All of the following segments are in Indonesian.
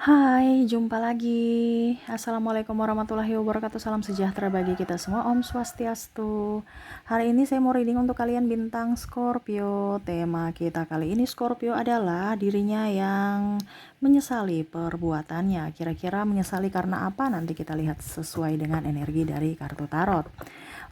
Hai, jumpa lagi. Assalamualaikum warahmatullahi wabarakatuh. Salam sejahtera bagi kita semua. Om Swastiastu. Hari ini saya mau reading untuk kalian bintang Scorpio. Tema kita kali ini Scorpio adalah dirinya yang menyesali perbuatannya. Kira-kira menyesali karena apa? Nanti kita lihat sesuai dengan energi dari kartu tarot.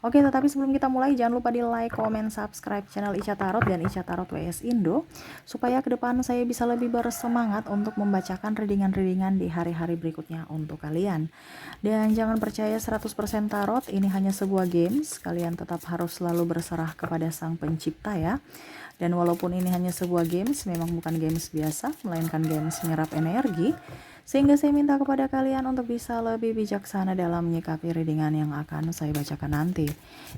Oke, tetapi sebelum kita mulai, jangan lupa di like, comment, subscribe channel Ica Tarot dan Ica Tarot WS Indo, supaya ke depan saya bisa lebih bersemangat untuk membacakan readingan-readingan di hari-hari berikutnya untuk kalian. Dan jangan percaya 100% tarot, ini hanya sebuah games, kalian tetap harus selalu berserah kepada Sang Pencipta ya. Dan walaupun ini hanya sebuah games, memang bukan games biasa, melainkan games menyerap energi, sehingga saya minta kepada kalian untuk bisa lebih bijaksana dalam menyikapi readingan yang akan saya bacakan nanti.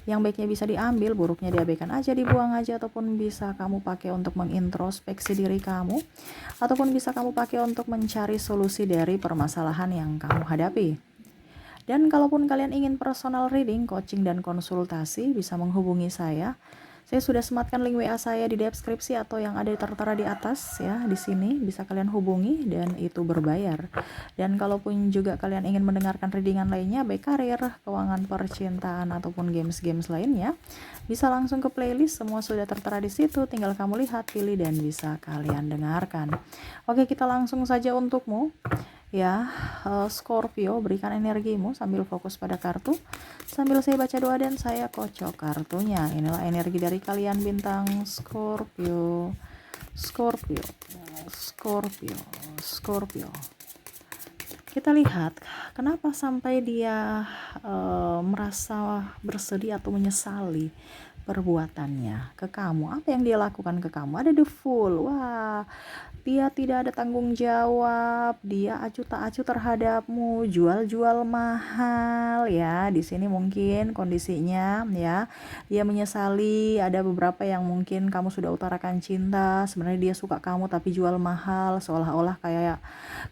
Yang baiknya bisa diambil, buruknya diabaikan aja, dibuang aja, ataupun bisa kamu pakai untuk mengintrospeksi diri kamu, ataupun bisa kamu pakai untuk mencari solusi dari permasalahan yang kamu hadapi. Dan kalaupun kalian ingin personal reading, coaching, dan konsultasi, bisa menghubungi saya. Saya sudah sematkan link WA saya di deskripsi atau yang ada tertera di atas ya, di sini bisa kalian hubungi dan itu berbayar. Dan kalaupun juga kalian ingin mendengarkan readingan lainnya, baik karir, keuangan, percintaan ataupun games-games lainnya, bisa langsung ke playlist, semua sudah tertera di situ, tinggal kamu lihat, pilih dan bisa kalian dengarkan. Oke, kita langsung saja untukmu. Ya, Scorpio, berikan energimu sambil fokus pada kartu, sambil saya baca doa dan saya kocok kartunya. Inilah energi dari kalian bintang Scorpio. Scorpio, Scorpio, Scorpio. Kita lihat kenapa sampai dia merasa bersedih atau menyesali perbuatannya ke kamu. Apa yang dia lakukan ke kamu? Ada the Fool. Wah, dia tidak ada tanggung jawab, dia acuh tak acuh terhadapmu, jual-jual mahal ya. Di sini mungkin kondisinya ya, dia menyesali. Ada beberapa yang mungkin kamu sudah utarakan cinta, sebenarnya dia suka kamu tapi jual mahal, seolah-olah kayak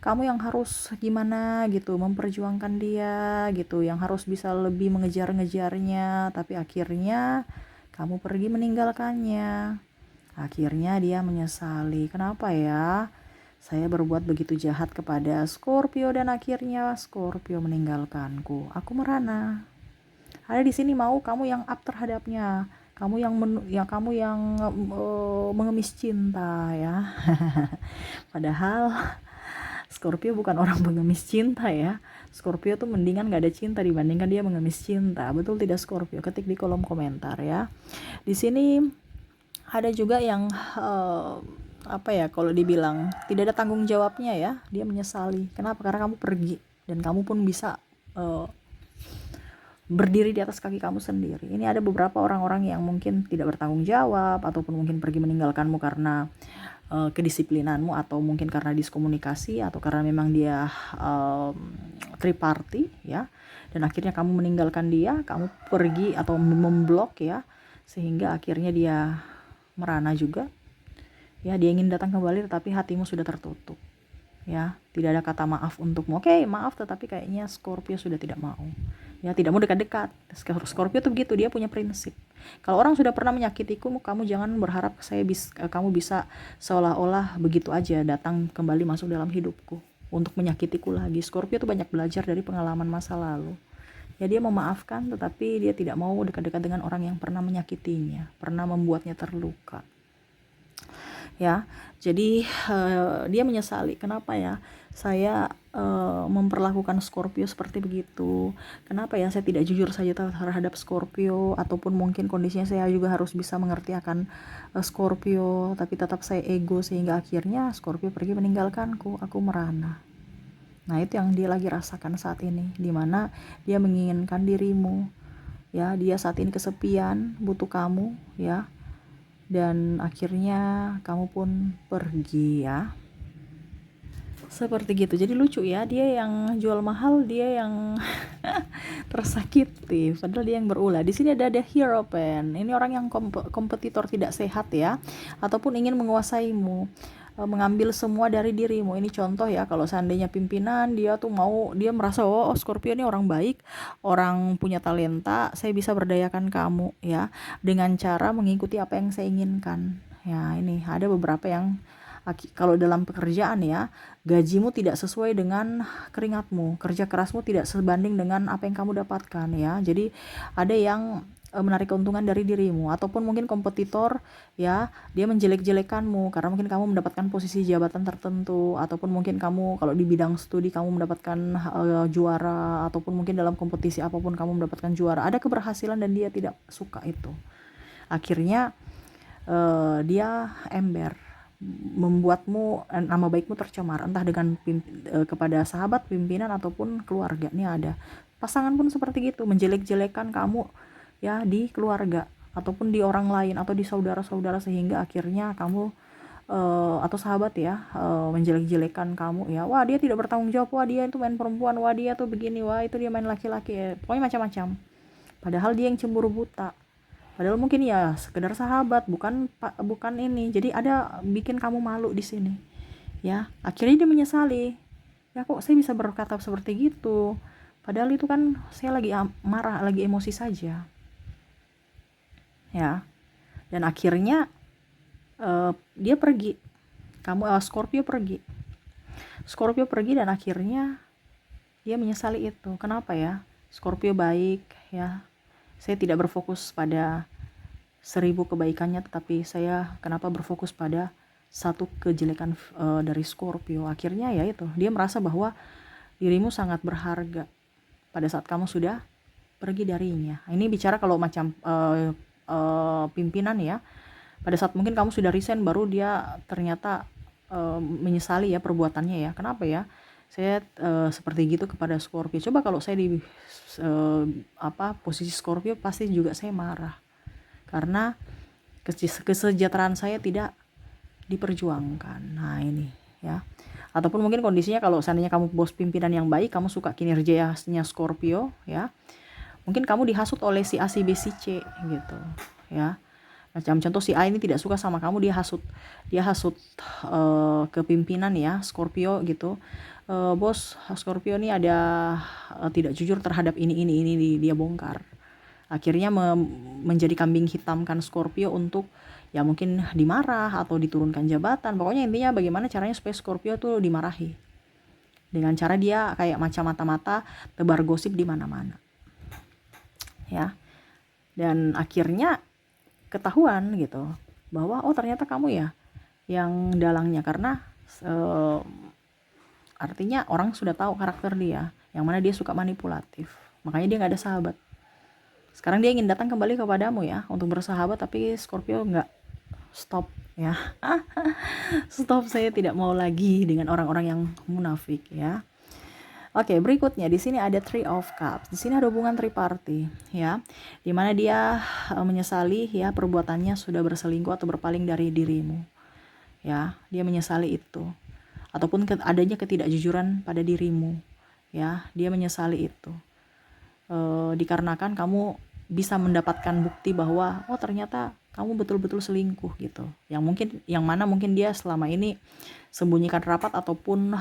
kamu yang harus gimana gitu, memperjuangkan dia gitu, yang harus bisa lebih mengejar-ngejarnya, tapi akhirnya kamu pergi meninggalkannya. Akhirnya dia menyesali. Kenapa ya? Saya berbuat begitu jahat kepada Scorpio dan akhirnya Scorpio meninggalkanku. Aku merana. Ada di sini mau kamu yang up terhadapnya. Kamu yang mengemis cinta ya. Padahal Scorpio bukan orang pengemis cinta ya. Scorpio tuh mendingan gak ada cinta dibandingkan dia mengemis cinta. Betul tidak Scorpio? Ketik di kolom komentar ya. Di sini ada juga yang kalau dibilang tidak ada tanggung jawabnya ya, dia menyesali. Kenapa? Karena kamu pergi dan kamu pun bisa berdiri di atas kaki kamu sendiri. Ini ada beberapa orang-orang yang mungkin tidak bertanggung jawab ataupun mungkin pergi meninggalkanmu karena kedisiplinanmu, atau mungkin karena diskomunikasi, atau karena memang dia triparty ya, dan akhirnya kamu meninggalkan dia, kamu pergi atau memblok ya, sehingga akhirnya dia merana juga ya. Dia ingin datang kembali tetapi hatimu sudah tertutup ya, tidak ada kata maaf untukmu. Oke, maaf, tetapi kayaknya Scorpio sudah tidak mau ya, tidak mau dekat-dekat. Scorpio tuh begitu, dia punya prinsip. Kalau orang sudah pernah menyakitiku, kamu jangan berharap kamu bisa seolah-olah begitu aja datang kembali masuk dalam hidupku untuk menyakitiku lagi. Scorpio tuh banyak belajar dari pengalaman masa lalu ya. Dia memaafkan tetapi dia tidak mau dekat-dekat dengan orang yang pernah menyakitinya, pernah membuatnya terluka ya. Jadi dia menyesali, kenapa ya saya memperlakukan Scorpio seperti begitu, kenapa ya saya tidak jujur saja terhadap Scorpio, ataupun mungkin kondisinya saya juga harus bisa mengerti akan Scorpio, tapi tetap saya ego sehingga akhirnya Scorpio pergi meninggalkanku. Aku merana. Nah, itu yang dia lagi rasakan saat ini, dimana dia menginginkan dirimu ya, dia saat ini kesepian, butuh kamu ya, dan akhirnya kamu pun pergi ya, seperti gitu. Jadi lucu ya, dia yang jual mahal, dia yang tersakiti, padahal dia yang berulah. Di sini ada Hierophant. Ini orang yang kompetitor tidak sehat ya, ataupun ingin menguasaimu, mengambil semua dari dirimu. Ini contoh ya, kalau seandainya pimpinan dia merasa Scorpio ini orang baik, orang punya talenta, saya bisa berdayakan kamu ya dengan cara mengikuti apa yang saya inginkan ya. Ini ada beberapa yang Kalau dalam pekerjaan ya, gajimu tidak sesuai dengan keringatmu, kerja kerasmu tidak sebanding dengan apa yang kamu dapatkan ya. Jadi ada yang menarik keuntungan dari dirimu, ataupun mungkin kompetitor ya, dia menjelek-jelekanmu karena mungkin kamu mendapatkan posisi jabatan tertentu, ataupun mungkin kamu kalau di bidang studi kamu mendapatkan juara, ataupun mungkin dalam kompetisi apapun kamu mendapatkan juara, ada keberhasilan dan dia tidak suka itu. Akhirnya dia ember, membuatmu nama baikmu tercemar, entah dengan kepada sahabat, pimpinan, ataupun keluarga. Ini ada pasangan pun seperti gitu, menjelek-jelekan kamu ya di keluarga, ataupun di orang lain, atau di saudara-saudara, sehingga akhirnya kamu atau sahabat ya menjelek-jelekan kamu ya, wah dia tidak bertanggung jawab, wah dia itu main perempuan, wah dia tuh begini, wah itu dia main laki-laki ya. Pokoknya macam-macam, padahal dia yang cemburu buta, padahal mungkin ya sekedar sahabat, bukan ini. Jadi ada bikin kamu malu di sini ya. Akhirnya dia menyesali, ya kok saya bisa berkata seperti gitu, padahal itu kan saya lagi marah, lagi emosi saja ya. Dan akhirnya dia pergi, Scorpio pergi dan akhirnya dia menyesali itu. Kenapa ya? Scorpio baik ya, saya tidak berfokus pada 1000 kebaikannya, tetapi saya kenapa berfokus pada satu kejelekan dari Scorpio. Akhirnya ya itu, dia merasa bahwa dirimu sangat berharga pada saat kamu sudah pergi darinya. Ini bicara kalau macam pimpinan ya, pada saat mungkin kamu sudah resign, baru dia ternyata menyesali ya perbuatannya ya. Kenapa ya saya seperti gitu kepada Scorpio? Coba kalau saya di posisi Scorpio, pasti juga saya marah karena kesejahteraan saya tidak diperjuangkan. Nah ini ya. Ataupun mungkin kondisinya kalau seandainya kamu bos pimpinan yang baik, kamu suka kinerjanya Scorpio ya, mungkin kamu dihasut oleh si A, si B, si C gitu ya. Macam contoh si A ini tidak suka sama kamu, dia hasut ke pimpinan ya Scorpio gitu. Bos, Scorpio ini ada tidak jujur terhadap ini dia bongkar. Akhirnya menjadi kambing hitamkan Scorpio untuk ya mungkin dimarah atau diturunkan jabatan. Pokoknya intinya bagaimana caranya supaya Scorpio tuh dimarahi, dengan cara dia kayak macam mata-mata tebar gosip di mana-mana ya. Dan akhirnya ketahuan gitu bahwa oh ternyata kamu ya yang dalangnya, karena artinya orang sudah tahu karakter dia, yang mana dia suka manipulatif, makanya dia nggak ada sahabat. Sekarang dia ingin datang kembali kepadamu ya untuk bersahabat, tapi Scorpio nggak, stop ya. Stop, saya tidak mau lagi dengan orang-orang yang munafik ya. Oke, berikutnya di sini ada Three of Cups. Di sini ada hubungan triparty ya, dimana dia menyesali ya perbuatannya sudah berselingkuh atau berpaling dari dirimu ya. Dia menyesali itu, ataupun adanya ketidakjujuran pada dirimu ya. Dia menyesali itu dikarenakan kamu bisa mendapatkan bukti bahwa oh ternyata kamu betul-betul selingkuh gitu, yang mana mungkin dia selama ini sembunyikan rapat ataupun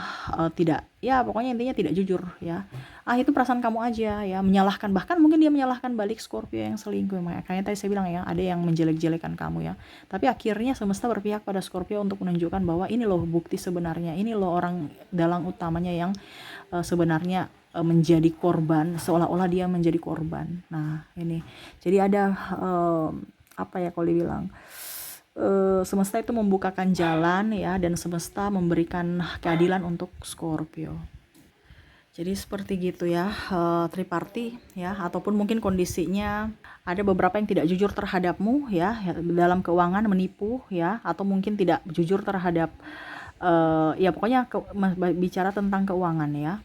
tidak ya, pokoknya intinya tidak jujur ya. Itu perasaan kamu aja ya, menyalahkan, bahkan mungkin dia menyalahkan balik Scorpio yang selingkuh. Makanya tadi saya bilang ya, ada yang menjelek-jelekan kamu ya, tapi akhirnya semesta berpihak pada Scorpio untuk menunjukkan bahwa ini loh bukti sebenarnya, ini loh orang dalang utamanya yang sebenarnya menjadi korban, seolah-olah dia menjadi korban. Nah ini jadi ada apa ya kalau dibilang, semesta itu membukakan jalan ya, dan semesta memberikan keadilan untuk Scorpio. Jadi seperti gitu ya, triparty ya, ataupun mungkin kondisinya ada beberapa yang tidak jujur terhadapmu ya, dalam keuangan, menipu ya, atau mungkin tidak jujur terhadap ya pokoknya bicara tentang keuangan ya.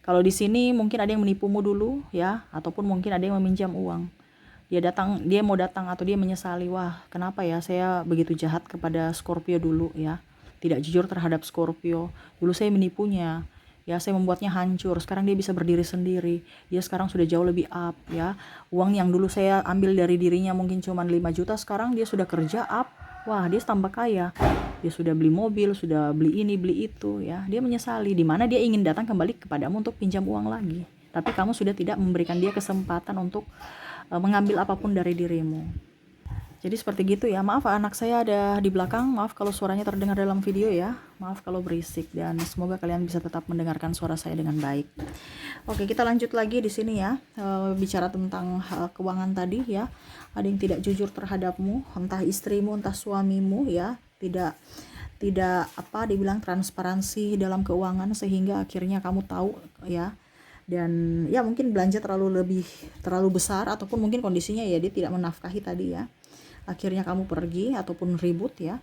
Kalau di sini mungkin ada yang menipumu dulu ya, ataupun mungkin ada yang meminjam uang. Dia mau datang atau dia menyesali, wah kenapa ya saya begitu jahat kepada Scorpio dulu ya, tidak jujur terhadap Scorpio, dulu saya menipunya ya, saya membuatnya hancur, sekarang dia bisa berdiri sendiri, dia sekarang sudah jauh lebih up ya. Uang yang dulu saya ambil dari dirinya mungkin cuma 5 juta, sekarang dia sudah kerja up, wah dia tambah kaya, dia sudah beli mobil, sudah beli ini beli itu ya. Dia menyesali, dimana dia ingin datang kembali kepadamu untuk pinjam uang lagi, tapi kamu sudah tidak memberikan dia kesempatan untuk mengambil apapun dari dirimu. Jadi seperti gitu ya. Maaf anak saya ada di belakang. Maaf kalau suaranya terdengar dalam video ya. Maaf kalau berisik, dan semoga kalian bisa tetap mendengarkan suara saya dengan baik. Oke, kita lanjut lagi di sini ya. Bicara tentang keuangan tadi ya. Ada yang tidak jujur terhadapmu, entah istrimu, entah suamimu ya. Tidak apa dibilang transparansi dalam keuangan, sehingga akhirnya kamu tahu ya. Dan ya mungkin belanja terlalu besar, ataupun mungkin kondisinya ya dia tidak menafkahi tadi ya. Akhirnya kamu pergi ataupun ribut ya,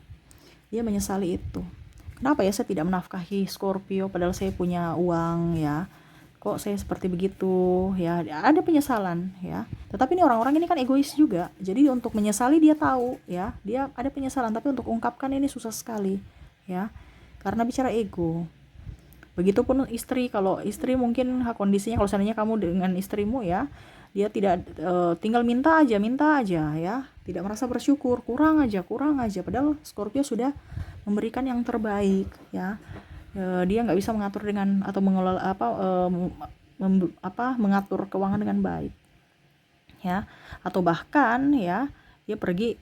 dia menyesali itu. Kenapa ya saya tidak menafkahi Scorpio padahal saya punya uang ya, kok saya seperti begitu ya, ada penyesalan ya. Tetapi ini orang-orang ini kan egois juga, jadi untuk menyesali dia tahu ya, dia ada penyesalan, tapi untuk ungkapkan ini susah sekali ya, karena bicara ego. Begitupun istri, kalau istri mungkin kondisinya, kalau seandainya kamu dengan istrimu ya, dia tidak tinggal minta aja ya, tidak merasa bersyukur, kurang aja, padahal Scorpio sudah memberikan yang terbaik ya. Dia nggak bisa mengatur dengan atau mengelola mengatur keuangan dengan baik ya, atau bahkan ya dia pergi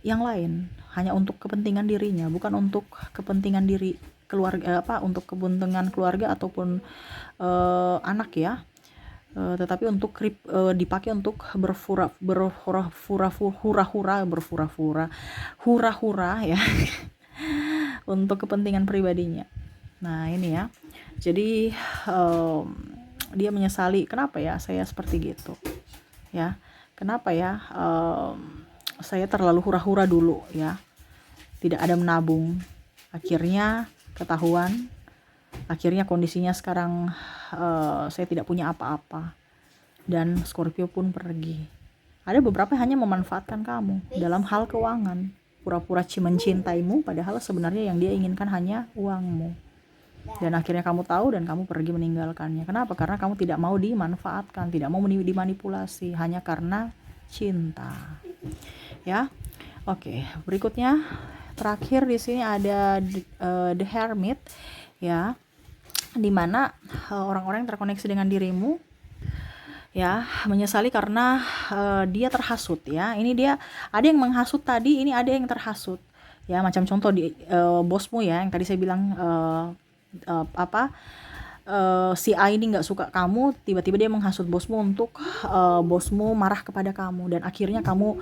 yang lain hanya untuk kepentingan dirinya, bukan untuk kepentingan diri keluarga, untuk kepentingan keluarga ataupun anak ya. Tetapi untuk dipakai untuk hura-hura ya untuk kepentingan pribadinya. Nah ini ya, jadi dia menyesali, kenapa ya saya seperti gitu ya, kenapa ya saya terlalu hura-hura dulu ya, tidak ada menabung, akhirnya ketahuan, akhirnya kondisinya sekarang saya tidak punya apa-apa, dan Scorpio pun pergi. Ada beberapa hanya memanfaatkan kamu dalam hal keuangan, pura-pura mencintaimu padahal sebenarnya yang dia inginkan hanya uangmu, dan akhirnya kamu tahu dan kamu pergi meninggalkannya. Kenapa? Karena kamu tidak mau dimanfaatkan, tidak mau dimanipulasi, hanya karena cinta ya. Oke, berikutnya terakhir di sini ada The Hermit ya, dimana orang-orang yang terkoneksi dengan dirimu ya menyesali karena dia terhasut ya. Ini dia ada yang menghasut tadi, ini ada yang terhasut ya. Macam contoh di bosmu ya, yang tadi saya bilang si A ini nggak suka kamu, tiba-tiba dia menghasut bosmu untuk bosmu marah kepada kamu, dan akhirnya kamu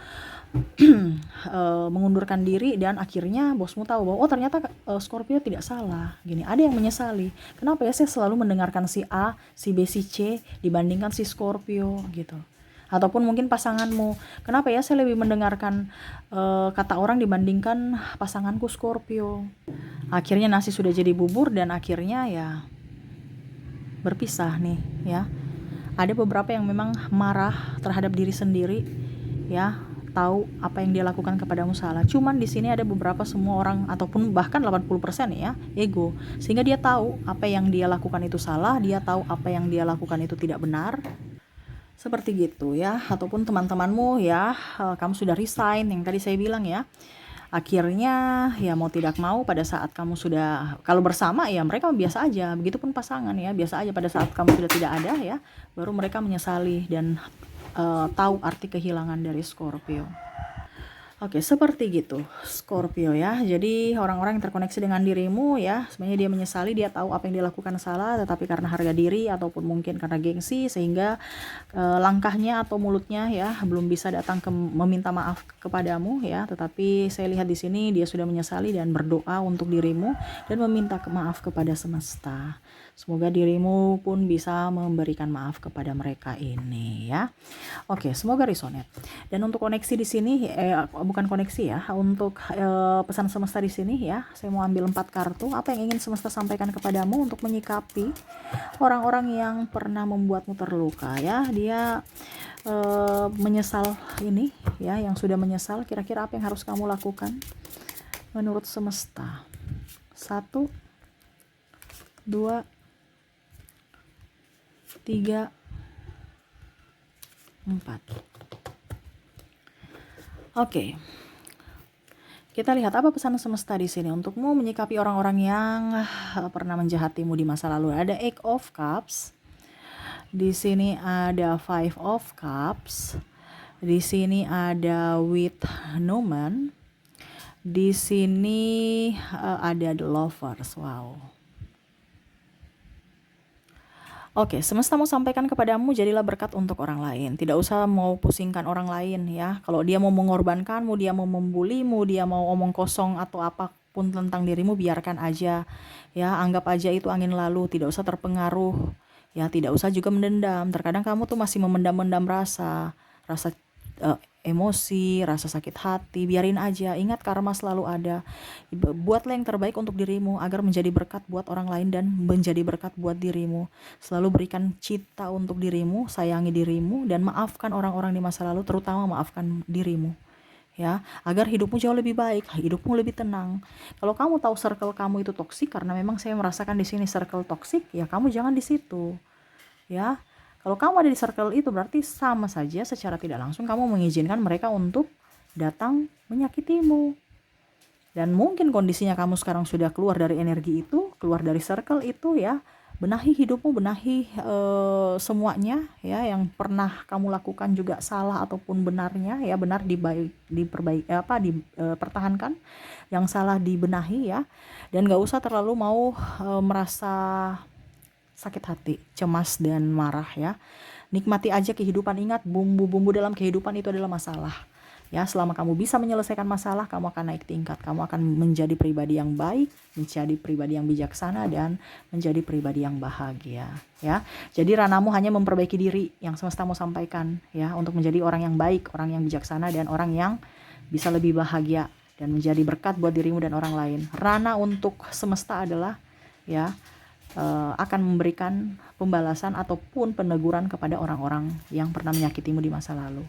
mengundurkan diri, dan akhirnya bosmu tahu bahwa oh ternyata Scorpio tidak salah gini. Ada yang menyesali, kenapa ya saya selalu mendengarkan si A, si B, si C dibandingkan si Scorpio gitu. Ataupun mungkin pasanganmu, kenapa ya saya lebih mendengarkan kata orang dibandingkan pasanganku Scorpio. Akhirnya nasi sudah jadi bubur, dan akhirnya ya berpisah nih ya. Ada beberapa yang memang marah terhadap diri sendiri ya, tahu apa yang dia lakukan kepadamu salah. Cuman di sini ada beberapa, semua orang ataupun bahkan 80% ya ego, sehingga dia tahu apa yang dia lakukan itu salah, dia tahu apa yang dia lakukan itu tidak benar. Seperti gitu ya. Ataupun teman-temanmu ya, kamu sudah resign yang tadi saya bilang ya. Akhirnya ya mau tidak mau pada saat kamu sudah, kalau bersama ya mereka biasa aja, begitupun pasangan ya biasa aja, pada saat kamu sudah tidak ada ya, baru mereka menyesali dan tahu arti kehilangan dari Scorpio. Oke, seperti gitu Scorpio ya. Jadi orang-orang yang terkoneksi dengan dirimu ya, sebenarnya dia menyesali, dia tahu apa yang dia lakukan salah, tetapi karena harga diri ataupun mungkin karena gengsi, sehingga langkahnya atau mulutnya ya belum bisa datang meminta maaf kepadamu ya. Tetapi saya lihat di sini dia sudah menyesali dan berdoa untuk dirimu dan meminta maaf kepada semesta. Semoga dirimu pun bisa memberikan maaf kepada mereka ini ya. Oke, semoga resonate. Dan untuk koneksi di sini bukan koneksi ya, untuk pesan semesta di sini ya, saya mau ambil 4 kartu. Apa yang ingin semesta sampaikan kepadamu untuk menyikapi orang-orang yang pernah membuatmu terluka ya. Dia menyesal ini ya, yang sudah menyesal, kira-kira apa yang harus kamu lakukan menurut semesta? 1 2 3 4. Oke. Kita lihat apa pesan semesta di sini untukmu menyikapi orang-orang yang pernah menjahatimu di masa lalu. Ada Eight of Cups. Di sini ada Five of Cups. Di sini ada with no man. Di sini ada the lovers. Wow. Oke, semesta mau sampaikan kepadamu, jadilah berkat untuk orang lain. Tidak usah mau pusingkan orang lain ya. Kalau dia mau mengorbankanmu, dia mau membulimu, dia mau omong kosong atau apapun tentang dirimu, biarkan aja. Ya, anggap aja itu angin lalu, tidak usah terpengaruh. Ya, tidak usah juga mendendam. Terkadang kamu tuh masih memendam-mendam rasa emosi, rasa sakit hati, biarin aja. Ingat karma selalu ada. Buatlah yang terbaik untuk dirimu agar menjadi berkat buat orang lain dan menjadi berkat buat dirimu. Selalu berikan cita untuk dirimu, sayangi dirimu, dan maafkan orang-orang di masa lalu, terutama maafkan dirimu. Ya, agar hidupmu jauh lebih baik, hidupmu lebih tenang. Kalau kamu tahu circle kamu itu toksik, karena memang saya merasakan di sini circle toksik, ya kamu jangan di situ. Ya, kalau kamu ada di circle itu berarti sama saja secara tidak langsung kamu mengizinkan mereka untuk datang menyakitimu. Dan mungkin kondisinya kamu sekarang sudah keluar dari energi itu, keluar dari circle itu ya. Benahi hidupmu, benahi semuanya ya, yang pernah kamu lakukan juga salah ataupun benarnya ya, benar diperbaiki dipertahankan, yang salah dibenahi ya. Dan gak usah terlalu mau merasa sakit hati, cemas dan marah ya. Nikmati aja kehidupan. Ingat, bumbu-bumbu dalam kehidupan itu adalah masalah. Ya, selama kamu bisa menyelesaikan masalah, kamu akan naik tingkat. Kamu akan menjadi pribadi yang baik, menjadi pribadi yang bijaksana, dan menjadi pribadi yang bahagia. Ya, jadi ranamu hanya memperbaiki diri, yang semesta mau sampaikan ya, untuk menjadi orang yang baik, orang yang bijaksana, dan orang yang bisa lebih bahagia dan menjadi berkat buat dirimu dan orang lain. Rana untuk semesta adalah ya, akan memberikan pembalasan ataupun peneguran kepada orang-orang yang pernah menyakitimu di masa lalu.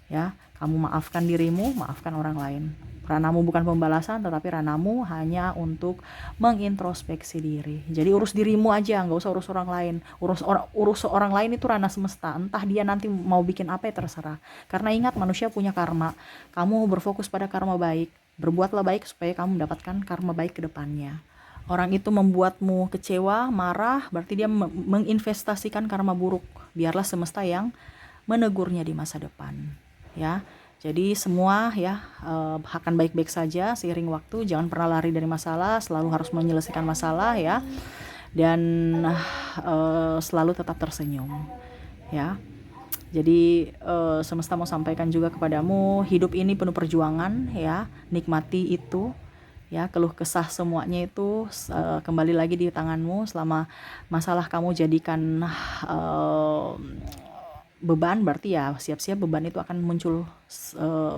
Ya, kamu maafkan dirimu, maafkan orang lain. Ranamu bukan pembalasan, tetapi ranamu hanya untuk mengintrospeksi diri. Jadi urus dirimu aja, nggak usah urus orang lain. Urus orang lain itu ranah semesta. Entah dia nanti mau bikin apa ya terserah. Karena ingat, manusia punya karma. Kamu berfokus pada karma baik. Berbuatlah baik supaya kamu mendapatkan karma baik ke depannya. Orang itu membuatmu kecewa, marah, berarti dia menginvestasikan karma buruk. Biarlah semesta yang menegurnya di masa depan. Ya, jadi semua ya akan baik-baik saja seiring waktu. Jangan pernah lari dari masalah, selalu harus menyelesaikan masalah ya. Dan selalu tetap tersenyum. Ya. Jadi semesta mau sampaikan juga kepadamu, hidup ini penuh perjuangan ya. Nikmati itu. Ya, keluh kesah semuanya itu kembali lagi di tanganmu. Selama masalah kamu jadikan beban, berarti ya siap-siap beban itu akan muncul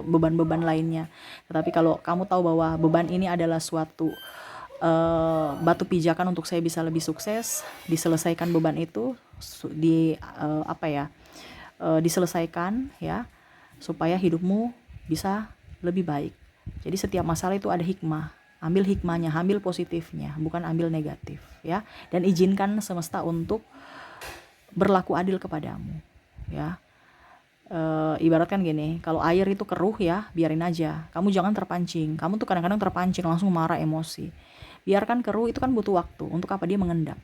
beban-beban lainnya. Tetapi kalau kamu tahu bahwa beban ini adalah suatu batu pijakan untuk saya bisa lebih sukses, diselesaikan beban itu diselesaikan ya, supaya hidupmu bisa lebih baik. Jadi setiap masalah itu ada hikmah. Ambil hikmahnya, ambil positifnya, bukan ambil negatif ya. Dan izinkan semesta untuk berlaku adil kepadamu ya. Ibaratkan gini, kalau air itu keruh ya, biarin aja. Kamu jangan terpancing. Kamu tuh kadang-kadang terpancing, langsung marah, emosi. Biarkan keruh, itu kan butuh waktu. Untuk apa dia mengendap?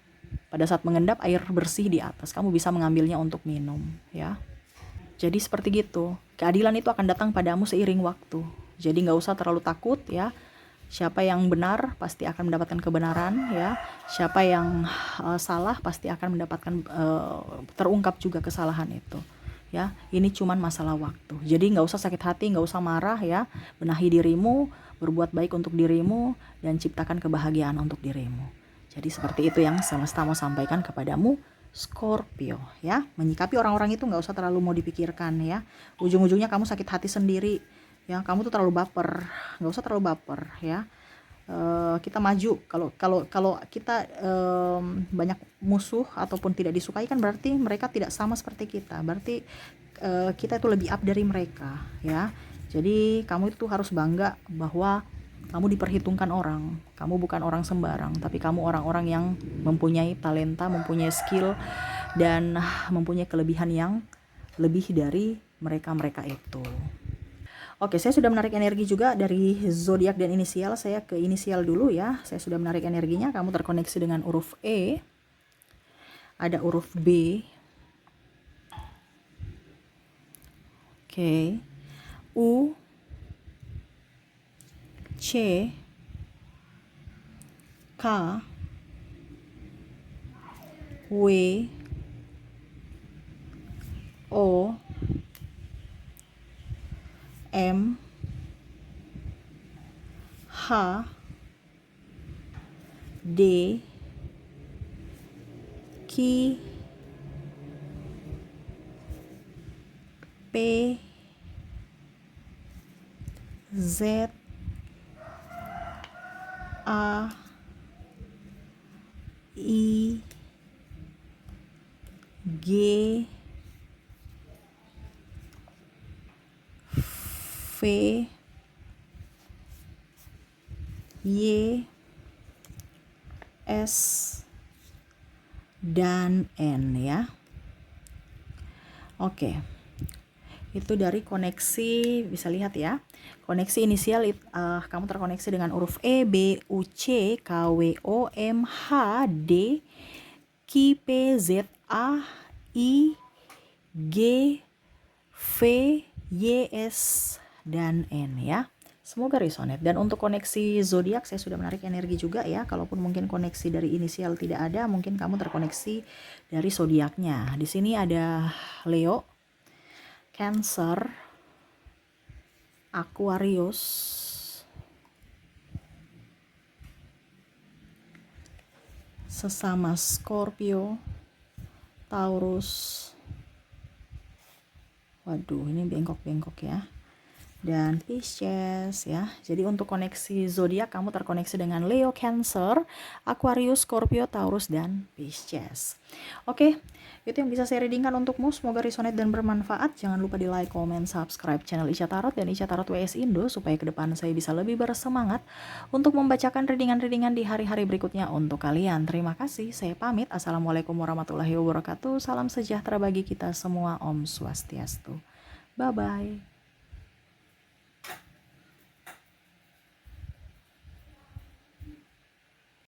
Pada saat mengendap, air bersih di atas, kamu bisa mengambilnya untuk minum ya. Jadi seperti gitu. Keadilan itu akan datang padamu seiring waktu. Jadi nggak usah terlalu takut ya. Siapa yang benar pasti akan mendapatkan kebenaran ya. Siapa yang salah pasti akan mendapatkan terungkap juga kesalahan itu. Ya, ini cuman masalah waktu. Jadi nggak usah sakit hati, nggak usah marah ya. Benahi dirimu, berbuat baik untuk dirimu, dan ciptakan kebahagiaan untuk dirimu. Jadi seperti itu yang semesta mau sampaikan kepadamu, Scorpio ya. Menyikapi orang-orang itu nggak usah terlalu mau dipikirkan ya. Ujung-ujungnya kamu sakit hati sendiri ya. Kamu tuh terlalu baper, nggak usah terlalu baper ya. Kita maju. Kalau kita banyak musuh ataupun tidak disukai, kan berarti mereka tidak sama seperti kita. Berarti kita itu lebih up dari mereka ya. Jadi kamu itu harus bangga bahwa kamu diperhitungkan orang. Kamu bukan orang sembarang, tapi kamu orang-orang yang mempunyai talenta, mempunyai skill, dan mempunyai kelebihan yang lebih dari mereka-mereka itu. Oke, saya sudah menarik energi juga dari zodiak dan inisial. Saya ke inisial dulu ya. Saya sudah menarik energinya. Kamu terkoneksi dengan huruf E. Ada huruf B. Oke. U, C, K, W, O, M, H, D, Q, P, Z, A, I, G, V, Y, S, dan N ya. Oke. Itu dari koneksi, bisa lihat ya. Koneksi inisial kamu terkoneksi dengan huruf E, B, U, C, K, W, O, M, H, D, Q, P, Z, A, I, G, V, Y, S, dan N ya. Semoga resonate. Dan untuk koneksi zodiak saya sudah menarik energi juga ya. Kalaupun mungkin koneksi dari inisial tidak ada, mungkin kamu terkoneksi dari zodiaknya. Di sini ada Leo, Cancer, Aquarius, sesama Scorpio, Taurus. Waduh, ini bengkok-bengkok ya. Dan Pisces ya. Jadi untuk koneksi zodiak kamu terkoneksi dengan Leo, Cancer, Aquarius, Scorpio, Taurus, dan Pisces. Oke, itu yang bisa saya readingkan untukmu. Semoga resonate dan bermanfaat. Jangan lupa di like, comment, subscribe channel Ica Tarot dan Ica Tarot WS Indo supaya ke depan saya bisa lebih bersemangat untuk membacakan readingan-readingan di hari-hari berikutnya untuk kalian. Terima kasih. Saya pamit. Assalamualaikum warahmatullahi wabarakatuh. Salam sejahtera bagi kita semua. Om Swastiastu. Bye-bye.